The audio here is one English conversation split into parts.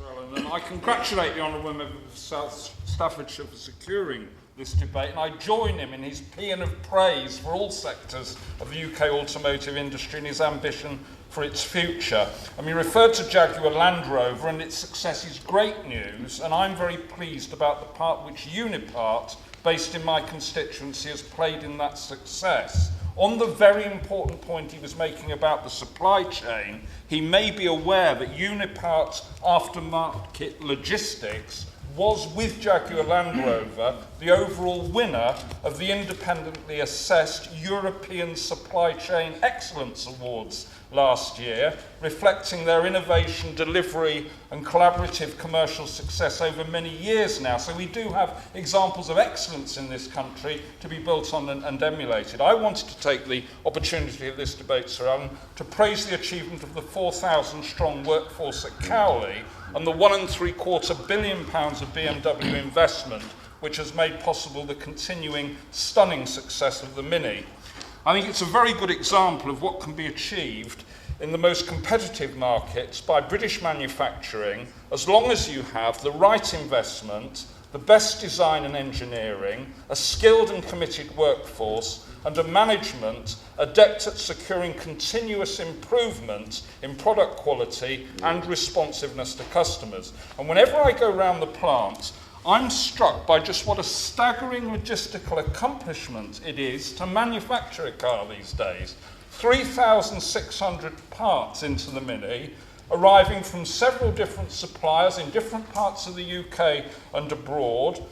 Alan, and I congratulate the Honourable Member of South Staffordshire for securing this debate, and I join him in his paean of praise for all sectors of the UK automotive industry and his ambition for its future. And we referred to Jaguar Land Rover, and its success is great news, and I'm very pleased about the part which Unipart, based in my constituency, has played in that success. On the very important point he was making about the supply chain, he may be aware that Unipart's aftermarket logistics was, with Jaguar Land Rover, the overall winner of the independently assessed European Supply Chain Excellence Awards last year, reflecting their innovation, delivery and collaborative commercial success over many years now. So we do have examples of excellence in this country to be built on and emulated. I wanted to take the opportunity of this debate, Sir Alan, to praise the achievement of the 4,000 strong workforce at Cowley and the £1.75 billion of BMW investment, which has made possible the continuing stunning success of the Mini. I think it's a very good example of what can be achieved in the most competitive markets by British manufacturing, as long as you have the right investment, the best design and engineering, a skilled and committed workforce, and a management adept at securing continuous improvement in product quality and responsiveness to customers. And whenever I go around the plant, I'm struck by just what a staggering logistical accomplishment it is to manufacture a car these days. 3,600 parts into the Mini, arriving from several different suppliers in different parts of the UK and abroad,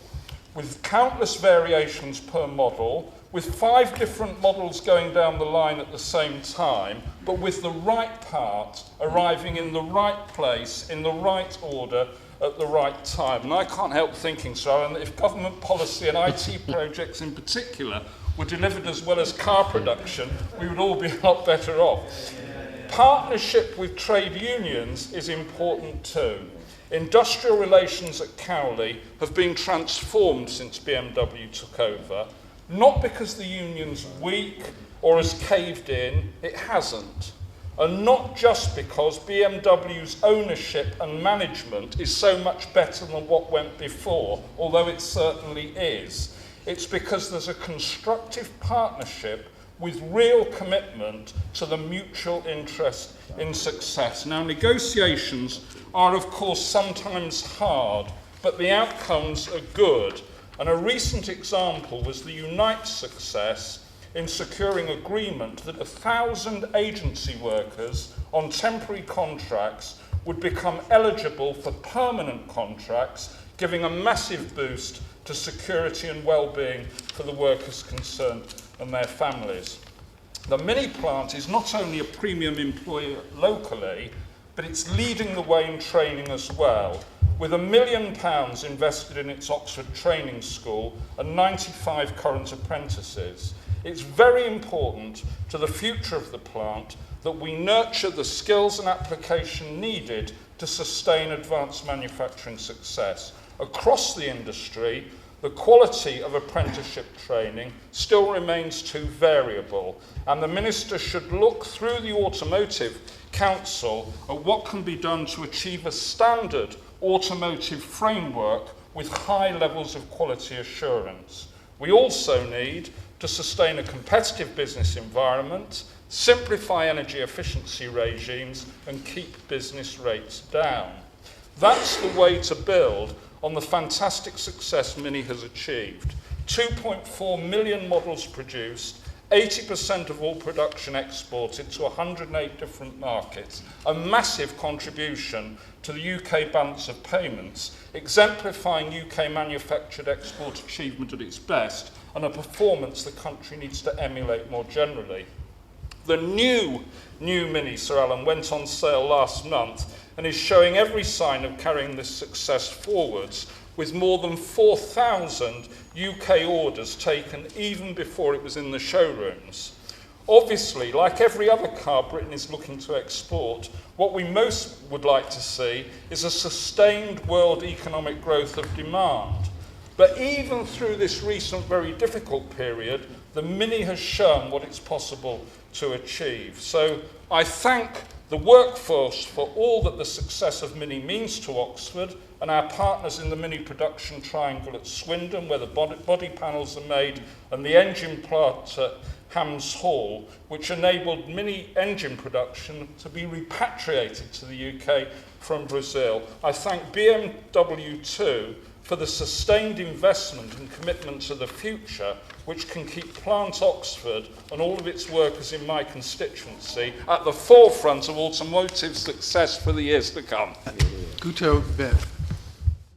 with countless variations per model, with 5 different models going down the line at the same time, but with the right part arriving in the right place, in the right order, at the right time. And I can't help thinking, Sir Alan, that if government policy and IT projects in particular were delivered as well as car production, we would all be a lot better off. Partnership with trade unions is important too. Industrial relations at Cowley have been transformed since BMW took over, not because the union's weak or has caved in, it hasn't. And not just because BMW's ownership and management is so much better than what went before, although it certainly is. It's because there's a constructive partnership with real commitment to the mutual interest in success. Now, negotiations are, of course, sometimes hard, but the outcomes are good. And a recent example was the Unite success in securing agreement that 1,000 agency workers on temporary contracts would become eligible for permanent contracts, giving a massive boost to security and well-being for the workers concerned and their families. The Mini Plant is not only a premium employer locally, but it's leading the way in training as well, with £1 million invested in its Oxford Training School and 95 current apprentices. It's very important to the future of the plant that we nurture the skills and application needed to sustain advanced manufacturing success. Across the industry, the quality of apprenticeship training still remains too variable, and the Minister should look through the Automotive Council at what can be done to achieve a standard automotive framework with high levels of quality assurance. We also need to sustain a competitive business environment, simplify energy efficiency regimes, and keep business rates down. That's the way to build on the fantastic success Mini has achieved. 2.4 million models produced, 80% of all production exported to 108 different markets, a massive contribution to the UK balance of payments, exemplifying UK manufactured export achievement at its best, and a performance the country needs to emulate more generally. The new Mini, Sir Alan, went on sale last month and is showing every sign of carrying this success forwards, with more than 4,000 UK orders taken even before it was in the showrooms. Obviously, like every other car Britain is looking to export, what we most would like to see is a sustained world economic growth of demand. But even through this recent very difficult period, the Mini has shown what it's possible to achieve. So I thank the workforce for all that the success of Mini means to Oxford, and our partners in the Mini production triangle at Swindon, where the body panels are made, and the engine plant at Hams Hall, which enabled Mini engine production to be repatriated to the UK from Brazil. I thank BMW too for the sustained investment and commitment to the future, which can keep Plant Oxford and all of its workers in my constituency at the forefront of automotive success for the years to come. Guto Bev.